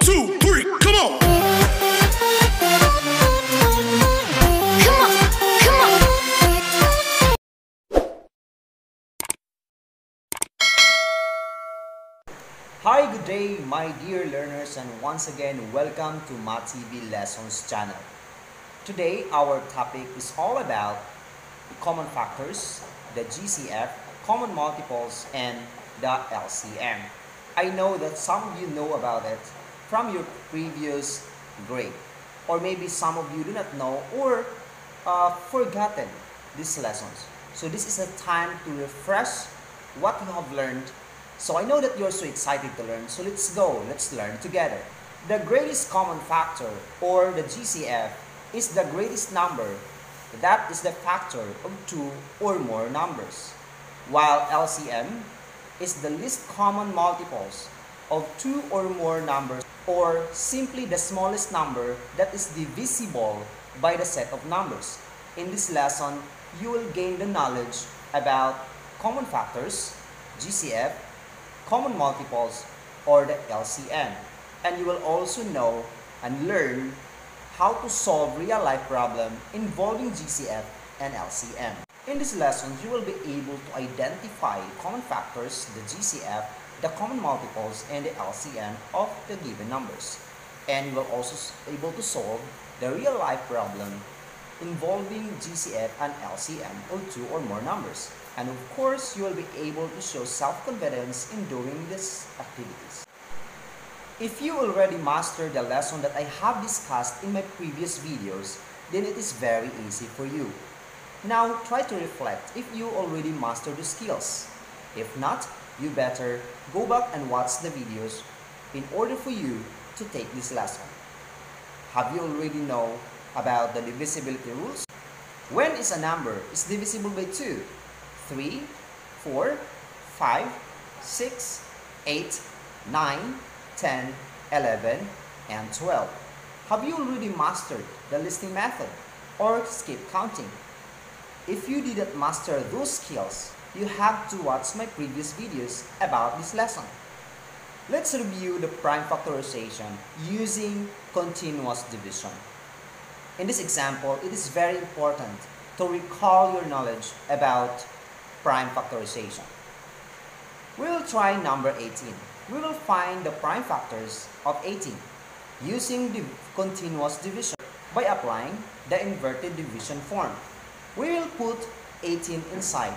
2, 3, come on! Hi, good day my dear learners, and once again welcome to Math TV Lessons channel. Today our topic is all about the common factors, the GCF, common multiples, and the LCM. I know that some of you know about it from your previous grade, or maybe some of you do not know or forgotten these lessons. So this is a time to refresh what you have learned. So I know that you're so excited to learn, so let's go, let's learn together. The greatest common factor, or the GCF, is the greatest number that is the factor of two or more numbers, while LCM is the least common multiples of two or more numbers, or simply the smallest number that is divisible by the set of numbers. In this lesson, you will gain the knowledge about common factors, GCF, common multiples, or the LCM, and you will also know and learn how to solve real-life problem involving GCF and LCM. In this lesson, you will be able to identify common factors, the GCF, the common multiples, and the LCM of the given numbers, and you will also be able to solve the real-life problem involving GCF and LCM of two or more numbers. And of course, you will be able to show self-confidence in doing these activities. If you already mastered the lesson that I have discussed in my previous videos, then it is very easy for you. Now, try to reflect if you already mastered the skills. If not, you better go back and watch the videos in order for you to take this lesson. Have you already know about the divisibility rules? When is a number is divisible by 2? 3, 4, 5, 6, 8, 9, 10, 11, and 12. Have you already mastered the listing method or skip counting? If you didn't master those skills, you have to watch my previous videos about this lesson. Let's review the prime factorization using continuous division. In this example, it is very important to recall your knowledge about prime factorization. We will try number 18. We will find the prime factors of 18 using the continuous division by applying the inverted division form. We will put 18 inside,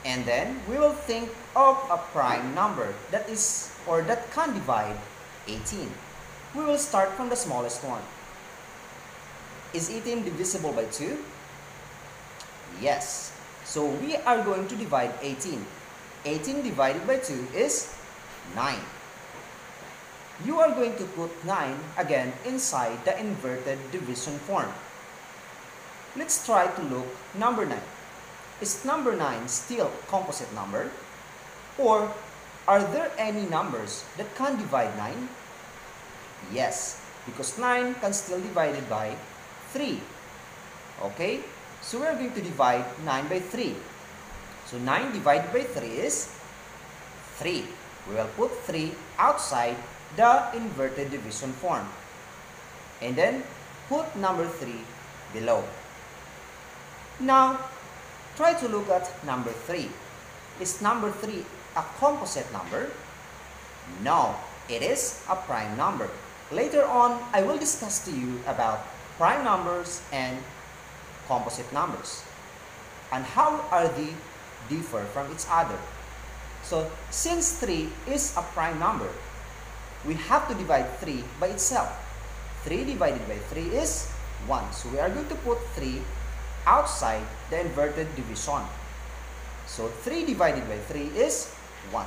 and then we will think of a prime number that is or that can divide 18. We will start from the smallest one. Is 18 divisible by 2? Yes. So we are going to divide 18. 18 divided by 2 is 9. You are going to put 9 again inside the inverted division form. Let's try to look number 9. Is number 9 still a composite number? Or are there any numbers that can divide 9? Yes, because 9 can still be divided by 3. Okay? So we are going to divide 9 by 3. So 9 divided by 3 is 3. We will put 3 outside the inverted division form. And then put number 3 below. Now, try to look at number 3. Is number 3 a composite number? No, it is a prime number. Later on, I will discuss to you about prime numbers and composite numbers and how are they differ from each other. So since 3 is a prime number, we have to divide 3 by itself. 3 divided by 3 is 1. So we are going to put 3 outside the inverted division. So 3 divided by 3 is 1.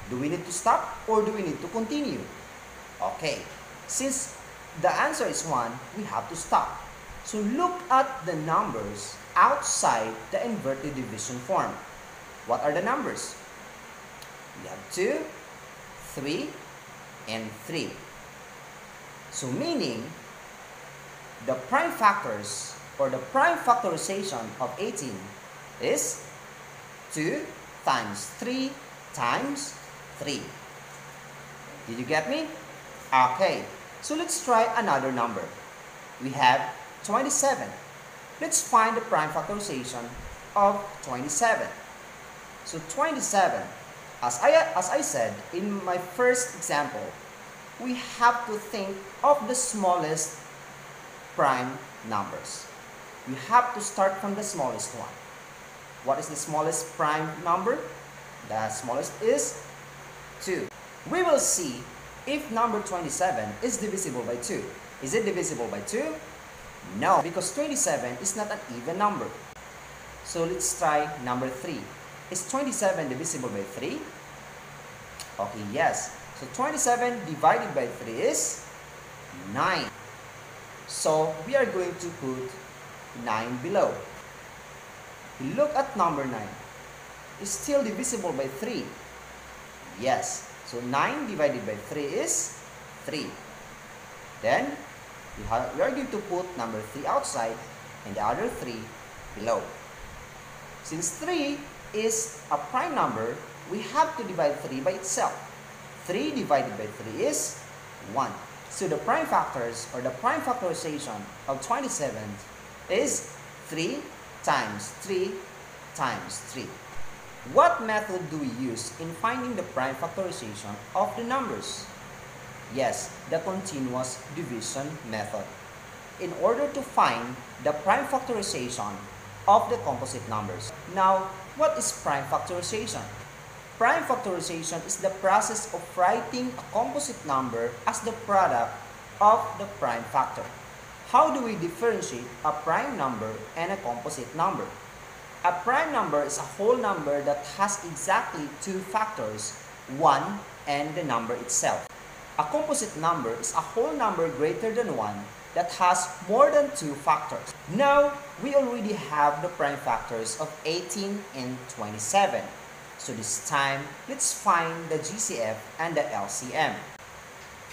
Do we need to stop or do we need to continue? Okay, since the answer is 1, we have to stop. So look at the numbers outside the inverted division form. What are the numbers? We have 2, 3, and 3. So meaning, the prime factors or the prime factorization of 18 is 2 times 3 times 3. Did you get me? Okay, so let's try another number. We have 27. Let's find the prime factorization of 27. So 27, as I said in my first example, we have to think of the smallest prime numbers. We have to start from the smallest one. What is the smallest prime number? The smallest is 2. We will see if number 27 is divisible by 2. Is it divisible by 2? No, because 27 is not an even number. So let's try number 3. Is 27 divisible by 3? Okay, yes. So 27 divided by 3 is 9. So we are going to put 9 below. Look at number 9. Is still divisible by 3? Yes. So 9 divided by 3 is 3. Then we are going to put number 3 outside and the other 3 below. Since 3 is a prime number, we have to divide 3 by itself. 3 divided by 3 is 1. So the prime factors or the prime factorization of 27 is 3 times 3 times 3. What method do we use in finding the prime factorization of the numbers? Yes, the continuous division method. In order to find the prime factorization of the composite numbers. Now, what is prime factorization? Prime factorization is the process of writing a composite number as the product of the prime factor. How do we differentiate a prime number and a composite number? A prime number is a whole number that has exactly 2 factors, 1 and the number itself. A composite number is a whole number greater than 1 that has more than 2 factors. Now, we already have the prime factors of 18 and 27. So this time, let's find the GCF and the LCM.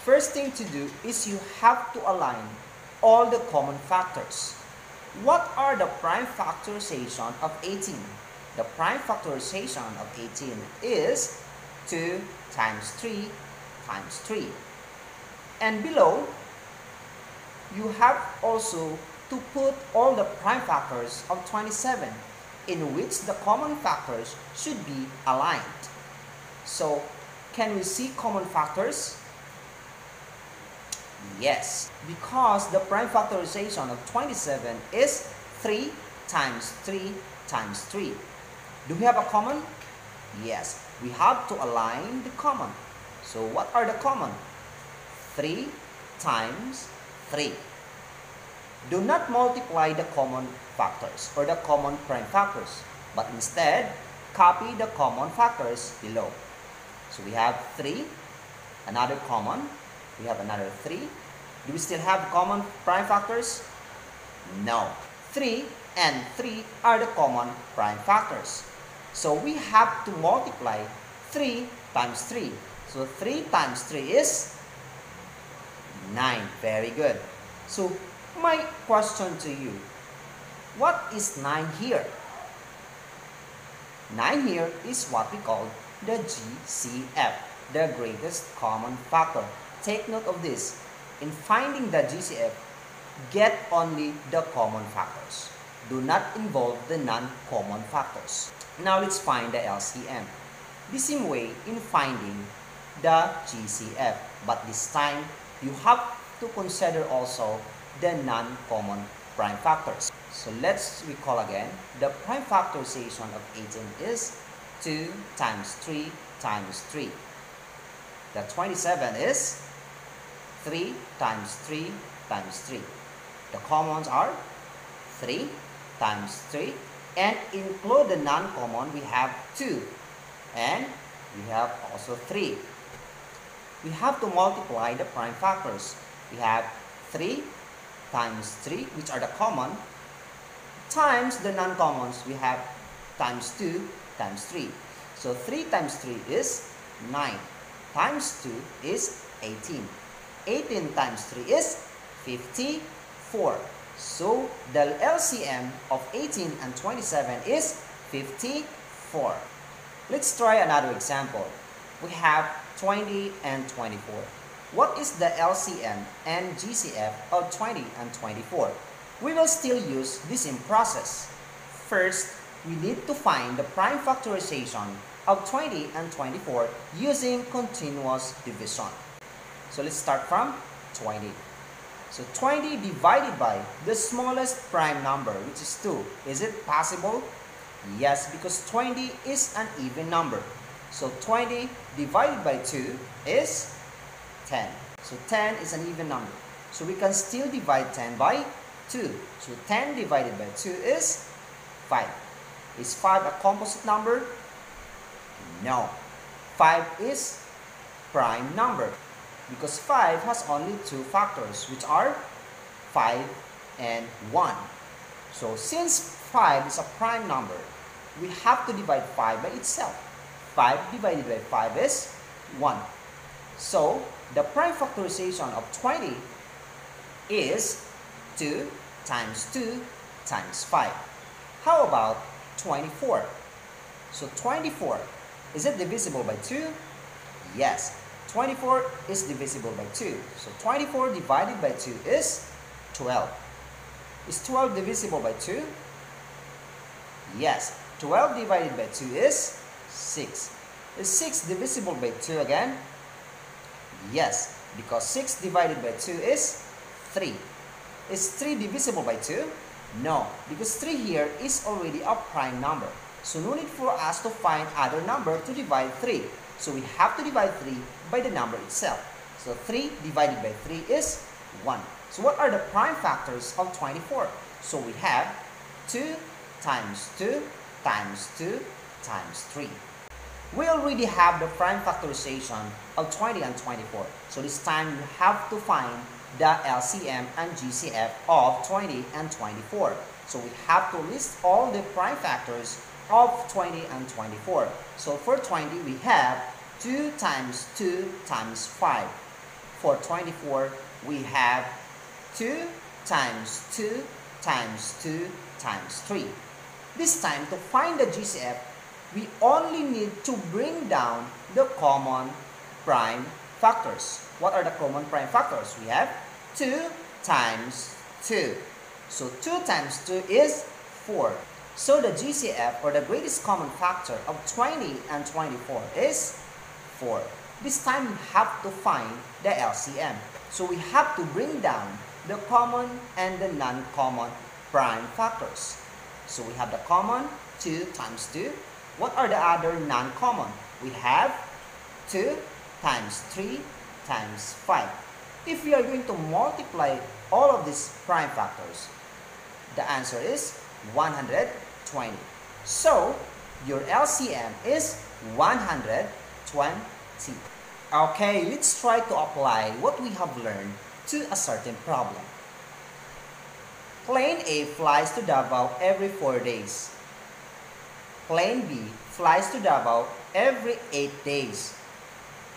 First thing to do is you have to align all the common factors. What are the prime factorization of 18? The prime factorization of 18 is 2 times 3 times 3. And below, you have also to put all the prime factors of 27, in which the common factors should be aligned. So, can we see common factors? Yes, because the prime factorization of 27 is 3 times 3 times 3. Do we have a common? Yes, we have to align the common. So what are the common? 3 times 3. Do not multiply the common factors or the common prime factors, but instead copy the common factors below. So we have 3, another common, we have another 3. Do we still have common prime factors? No. 3 and 3 are the common prime factors. So we have to multiply 3 times 3. So 3 times 3 is 9. Very good. So my question to you, what is 9 here? 9 here is what we call the GCF, the greatest common factor. Take note of this. In finding the GCF, get only the common factors. Do not involve the non-common factors. Now let's find the LCM. The same way in finding the GCF, but this time you have to consider also the non-common prime factors. So let's recall again. The prime factorization of 18 is 2 times 3 times 3. The 27 is 3 times 3 times 3. The commons are 3 times 3, and include the non-common, we have 2, and we have also 3. We have to multiply the prime factors. We have 3 times 3, which are the common, times the non-commons, we have times 2 times 3. So 3 times 3 is 9, times 2 is 18. 18 times 3 is 54. So the LCM of 18 and 27 is 54. Let's try another example. We have 20 and 24. What is the LCM and GCF of 20 and 24? We will still use the same process. First, we need to find the prime factorization of 20 and 24 using continuous division. So let's start from 20. So 20 divided by the smallest prime number, which is 2. Is it possible? Yes, because 20 is an even number. So 20 divided by 2 is 10. So 10 is an even number. So we can still divide 10 by 2. So 10 divided by 2 is 5. Is 5 a composite number? No. 5 is prime number because 5 has only 2 factors, which are 5 and 1. So since 5 is a prime number, we have to divide 5 by itself. 5 divided by 5 is 1. So the prime factorization of 20 is 2 times 2 times 5. How about 24? So 24, is it divisible by 2? Yes, 24 is divisible by 2. So 24 divided by 2 is 12. Is 12 divisible by 2? Yes, 12 divided by 2 is 6. Is 6 divisible by 2 again? Yes, because 6 divided by 2 is 3. Is 3 divisible by 2? No, because 3 here is already a prime number. So no need for us to find other number to divide 3. So we have to divide 3 by the number itself. So 3 divided by 3 is 1. So what are the prime factors of 24? So we have 2 times 2 times 2 times 3. We already have the prime factorization of 20 and 24. So this time you have to find the LCM and GCF of 20 and 24. So we have to list all the prime factors of 20 and 24. So for 20 we have 2 times 2 times 5. For 24 we have 2 times 2 times 2 times 3. This time to find the GCF, we only need to bring down the common prime factors. What are the common prime factors? We have 2 times 2. So 2 times 2 is 4. So the GCF, or the greatest common factor of 20 and 24 is 4. This time we have to find the LCM. So we have to bring down the common and the non-common prime factors. So we have the common 2 times 2. What are the other non-common? We have 2 times 3 times 5. If we are going to multiply all of these prime factors, the answer is 120. So your LCM is 120. Okay, let's try to apply what we have learned to a certain problem. Plane A flies to Davao every 4 days. Plane B flies to Davao every 8 days.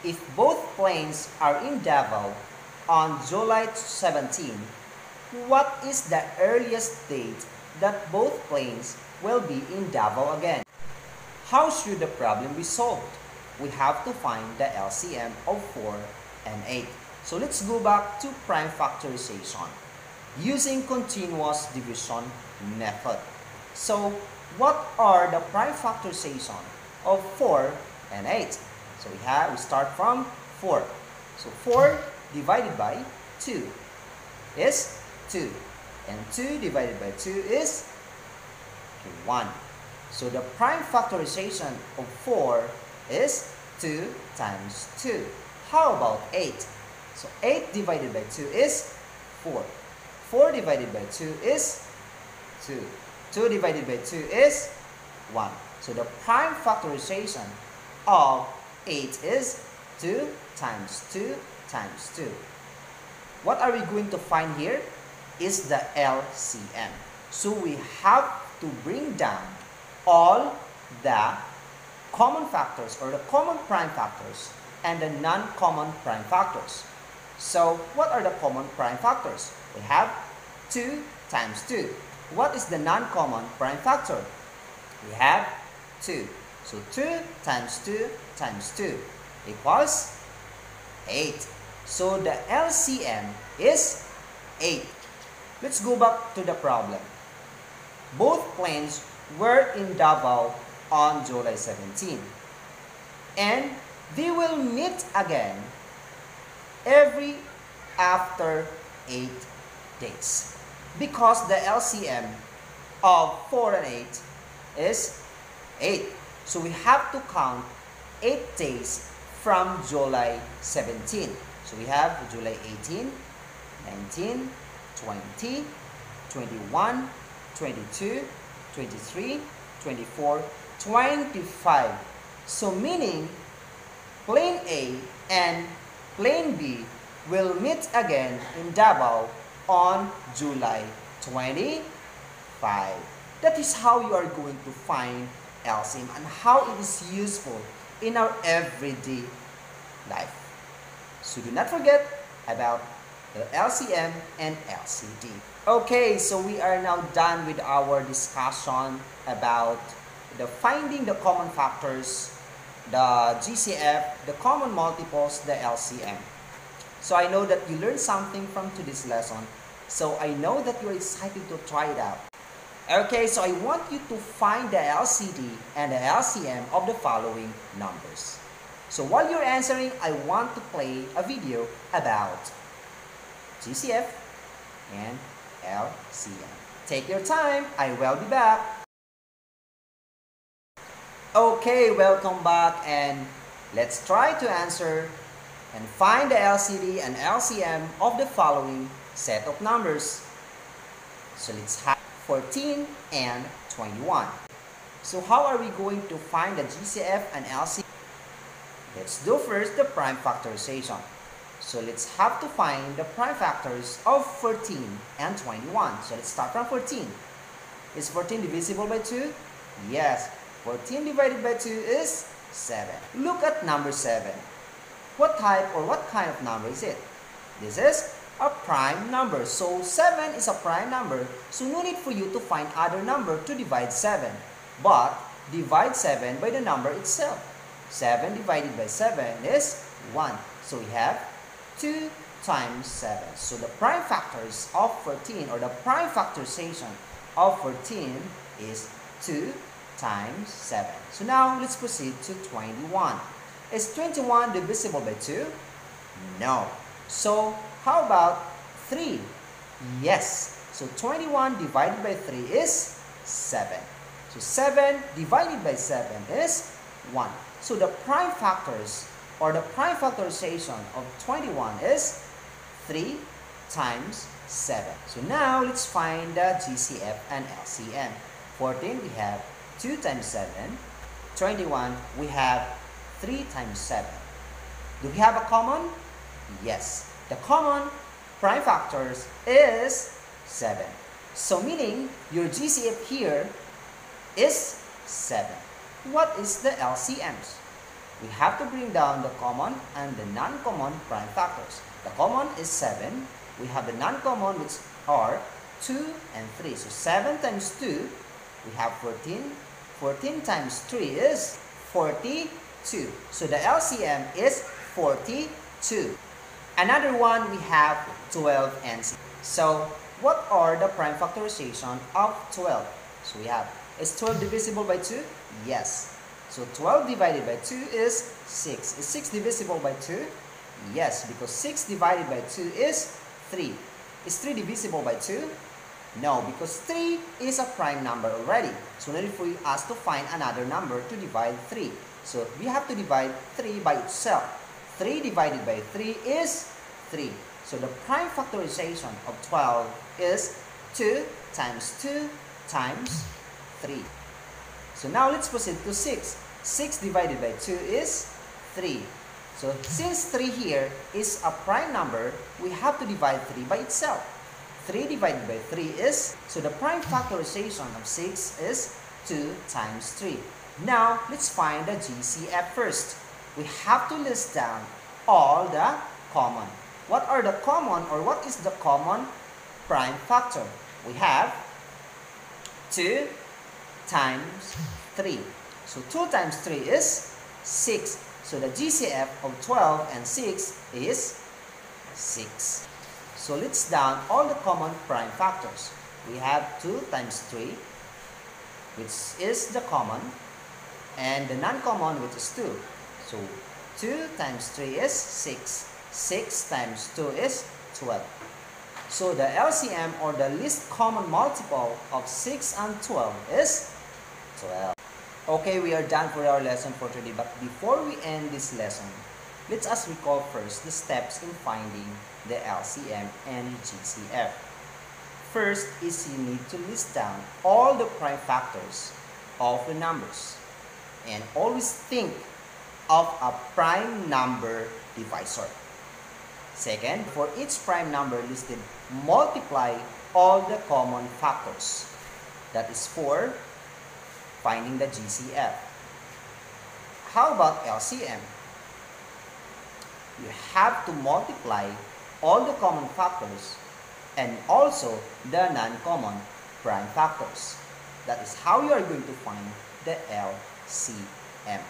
If both planes are in Davao on July 17, what is the earliest date that both planes will be in Davao again? How should the problem be solved? We have to find the LCM of 4 and 8. So let's go back to prime factorization using continuous division method. So what are the prime factorization of 4 and 8? So we start from 4. So 4 divided by 2 is 2. And 2 divided by 2 is 1. So the prime factorization of 4 is 2 times 2. How about 8? So 8 divided by 2 is 4. 4 divided by 2 is 2. 2 divided by 2 is 1. So the prime factorization of 8 is 2 times 2 times 2. What are we going to find here? Is the LCM. So we have to bring down all the common factors, or the common prime factors, and the non-common prime factors. So what are the common prime factors? We have 2 times 2. What is the non-common prime factor? We have 2. So 2 times 2 times 2 equals 8. So the LCM is 8. Let's go back to the problem. Both planes were in Davao on July 17. And they will meet again every after 8 days. Because the LCM of 4 and 8 is 8. So we have to count 8 days from July 17. So we have July 18, 19, 20, 21, 22, 23, 24, 25. So meaning plane A and plane B will meet again in Davao on July 25. That is how you are going to find LCM and how it is useful in our everyday life. So do not forget about the LCM and LCD. Okay, so we are now done with our discussion about the finding the common factors, the GCF, the common multiples, the LCM. So I know that you learned something from today's lesson. So I know that you're excited to try it out. Okay, so I want you to find the LCD and the LCM of the following numbers. So while you're answering, I want to play a video about GCF and LCM. Take your time, I will be back. Okay, welcome back, and let's try to answer and find the LCD and LCM of the following set of numbers. So let's have 14 and 21. So how are we going to find the GCF and LCM? Let's do first the prime factorization. So let's have to find the prime factors of 14 and 21. So let's start from 14. Is 14 divisible by 2? Yes. 14 divided by 2 is 7. Look at number 7. What type or what kind of number is it? This is a prime number. So 7 is a prime number. So no need for you to find other number to divide 7. But divide 7 by the number itself. 7 divided by 7 is 1. So we have 2 times 7. So the prime factors of 14 or the prime factorization of 14 is 2 times 7. So now let's proceed to 21. Is 21 divisible by 2? No. So how about 3? Yes. So 21 divided by 3 is 7. So 7 divided by 7 is 1. So the prime factors or the prime factorization of 21 is 3 times 7. So now let's find the GCF and LCM. 14 we have 2 times 7. 21 we have 3 times 7. Do we have a common? Yes. The common prime factors is 7. So meaning your GCF here is 7. What is the LCMs? We have to bring down the common and the non-common prime factors. The common is 7. We have the non-common which are 2 and 3. So 7 times 2, we have 14. 14 times 3 is 42. So the LCM is 42. Another one we have 12 and 6. So what are the prime factorization of 12? So we have, is 12 divisible by 2? Yes. So 12 divided by 2 is 6. Is 6 divisible by 2? Yes, because 6 divided by 2 is 3. Is 3 divisible by 2? No, because 3 is a prime number already. So no need for us to find another number to divide 3. So we have to divide 3 by itself. 3 divided by 3 is 3. So the prime factorization of 12 is 2 times 2 times 3. So now let's proceed to 6. 6 divided by 2 is 3. So since 3 here is a prime number, we have to divide 3 by itself. 3 divided by 3 is, so the prime factorization of 6 is 2 times 3. Now, let's find the GCF first. We have to list down all the common. What are the common or what is the common prime factor? We have 2 times 3. So 2 times 3 is 6. So the GCF of 12 and 6 is 6. So let's down all the common prime factors. We have 2 times 3, which is the common, and the non-common, which is 2. So 2 times 3 is 6. 6 times 2 is 12. So the LCM, or the least common multiple of 6 and 12, is 12. Okay, we are done for our lesson for today. But before we end this lesson, let us recall first the steps in finding the LCM and GCF. First is you need to list down all the prime factors of the numbers. And always think of a prime number divisor. Second, for each prime number listed, multiply all the common factors. That is for finding the GCF. How about LCM? You have to multiply all the common factors and also the non-common prime factors. That is how you are going to find the LCM.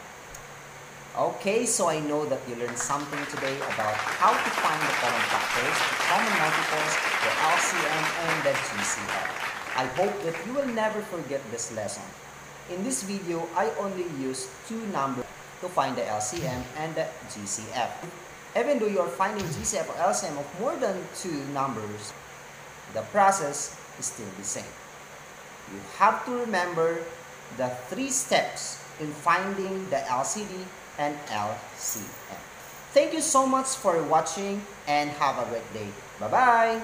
Okay, so I know that you learned something today about how to find the common factors, the common multiples, the LCM, and the GCF. I hope that you will never forget this lesson. In this video, I only used 2 numbers to find the LCM and the GCF. Even though you are finding GCF or LCM of more than 2 numbers, the process is still the same. You have to remember the 3 steps in finding the LCD and LCM. Thank you so much for watching and have a great day. Bye-bye!